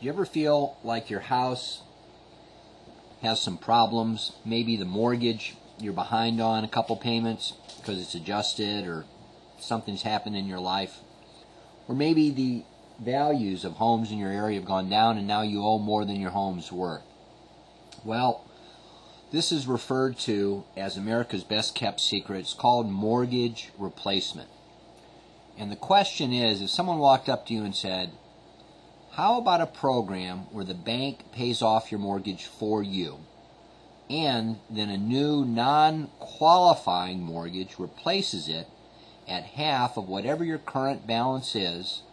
Do you ever feel like your house has some problems? Maybe the mortgage, you're behind on a couple payments because it's adjusted or something's happened in your life. Or maybe the values of homes in your area have gone down and now you owe more than your home's worth. Well, this is referred to as America's best kept secret. It's called mortgage replacement. And the question is, if someone walked up to you and said, how about a program where the bank pays off your mortgage for you, and then a new non-qualifying mortgage replaces it at half of whatever your current balance is,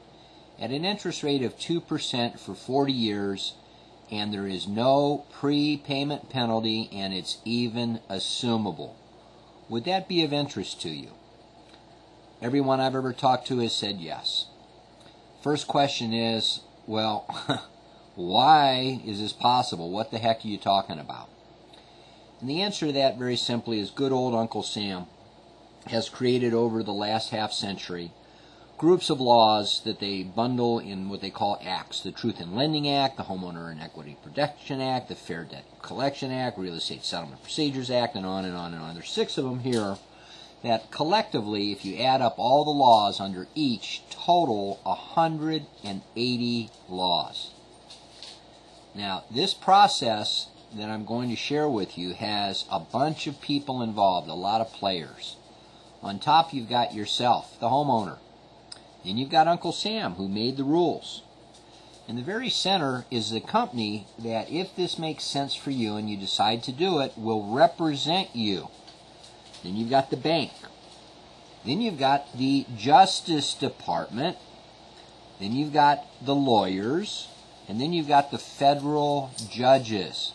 at an interest rate of 2% for 40 years, and there is no prepayment penalty, and it's even assumable? Would that be of interest to you? Everyone I've ever talked to has said yes. First question is, well, why is this possible? What the heck are you talking about? And the answer to that very simply is good old Uncle Sam has created over the last half century groups of laws that they bundle in what they call acts: the Truth in Lending Act, the Homeowner and Equity Protection Act, the Fair Debt Collection Act, Real Estate Settlement Procedures Act, and on and on and on. There's 6 of them here that collectively, if you add up all the laws under each, total 180 laws. Now, this process that I'm going to share with you has a bunch of people involved, a lot of players. On top, you've got yourself, the homeowner. Then you've got Uncle Sam, who made the rules. In the very center is the company that, if this makes sense for you and you decide to do it, will represent you. Then you've got the bank. Then you've got the Justice Department. Then you've got the lawyers. And then you've got the federal judges.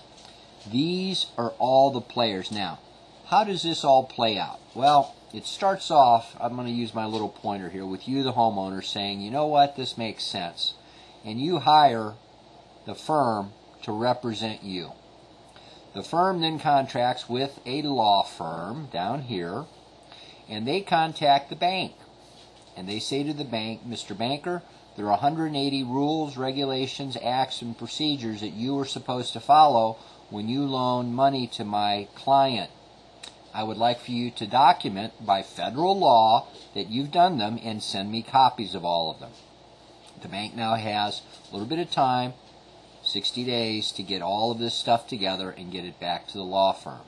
These are all the players. Now, how does this all play out? Well, it starts off, I'm going to use my little pointer here, with you, the homeowner, saying, you know what, this makes sense. And you hire the firm to represent you. The firm then contracts with a law firm down here, and they contact the bank. And they say to the bank, Mr. Banker, there are 180 rules, regulations, acts, and procedures that you are supposed to follow when you loan money to my client. I would like for you to document by federal law that you've done them and send me copies of all of them. The bank now has a little bit of time, 60 days, to get all of this stuff together and get it back to the law firm.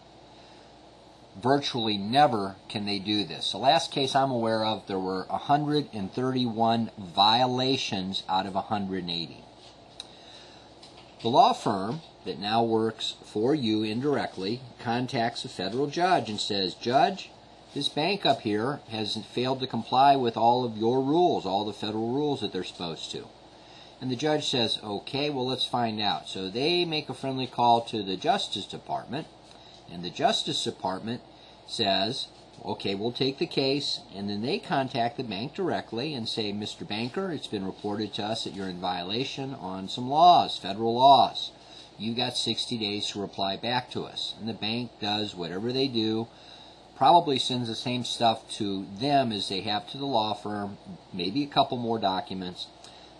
Virtually never can they do this. The last case I'm aware of, there were 131 violations out of 180. The law firm that now works for you indirectly contacts a federal judge and says, Judge, this bank up here has failed to comply with all of your rules, all the federal rules that they're supposed to. And the judge says, okay, well, let's find out. So they make a friendly call to the Justice Department, and the Justice Department says, okay, we'll take the case, and then they contact the bank directly and say, Mr. Banker, it's been reported to us that you're in violation on some laws, federal laws. You've got 60 days to reply back to us. And the bank does whatever they do, probably sends the same stuff to them as they have to the law firm, maybe a couple more documents.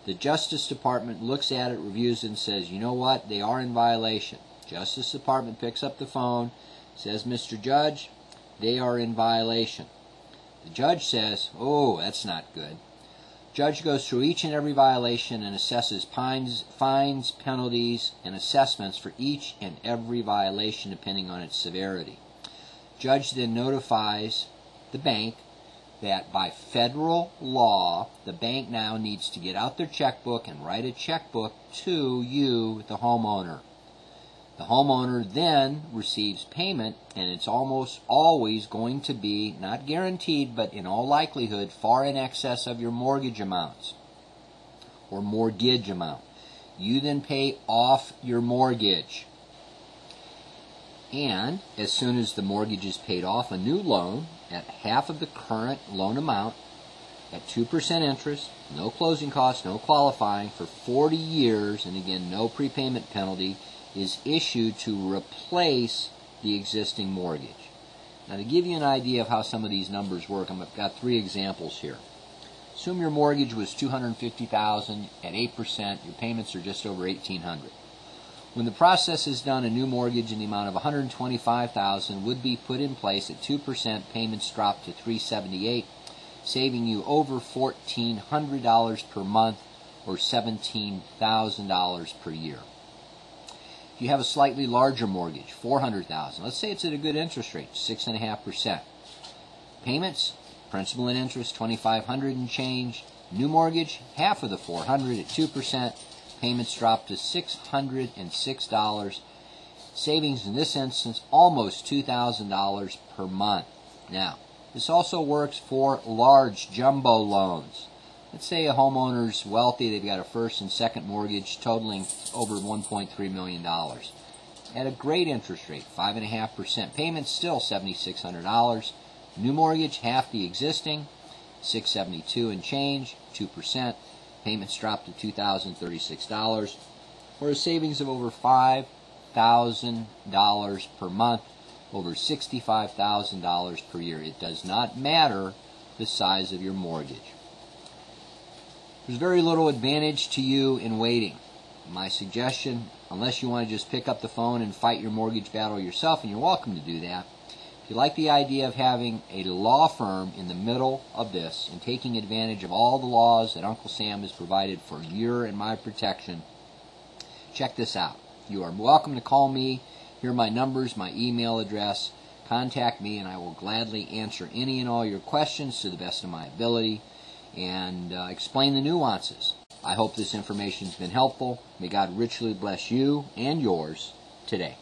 The Justice Department looks at it, reviews it, and says, you know what, they are in violation. Justice Department picks up the phone, says, Mr. Judge, they are in violation. The judge says, oh, that's not good. Judge goes through each and every violation and assesses fines, penalties, and assessments for each and every violation depending on its severity. Judge then notifies the bank that by federal law, the bank now needs to get out their checkbook and write a checkbook to you, the homeowner. The homeowner then receives payment, and it's almost always going to be, not guaranteed, but in all likelihood, far in excess of your mortgage amounts or mortgage amount. You then pay off your mortgage. And as soon as the mortgage is paid off, a new loan at half of the current loan amount at 2% interest, no closing costs, no qualifying, for 40 years, and again, no prepayment penalty, is issued to replace the existing mortgage. Now, to give you an idea of how some of these numbers work, I've got 3 examples here. Assume your mortgage was $250,000 at 8%. Your payments are just over $1,800. When the process is done, a new mortgage in the amount of $125,000 would be put in place at 2%. Payments drop to $378, saving you over $1,400 per month or $17,000 per year. If you have a slightly larger mortgage, $400,000, let's say it's at a good interest rate, 6.5%. Payments, principal and interest, $2,500 and change. New mortgage, half of the $400 at 2%. Payments drop to $606. Savings in this instance, almost $2,000 per month. Now, this also works for large jumbo loans. Let's say a homeowner's wealthy, they've got a first and second mortgage totaling over $1.3 million. At a great interest rate, 5.5%. Payments still $7,600. New mortgage, half the existing, $672 and change, 2%. Payments drop to $2,036, or a savings of over $5,000 per month, over $65,000 per year. It does not matter the size of your mortgage. There's very little advantage to you in waiting. My suggestion, unless you want to just pick up the phone and fight your mortgage battle yourself, and you're welcome to do that, if you like the idea of having a law firm in the middle of this and taking advantage of all the laws that Uncle Sam has provided for your and my protection, check this out. You are welcome to call me. Here are my numbers, my email address. Contact me and I will gladly answer any and all your questions to the best of my ability and explain the nuances. I hope this information has been helpful. May God richly bless you and yours today.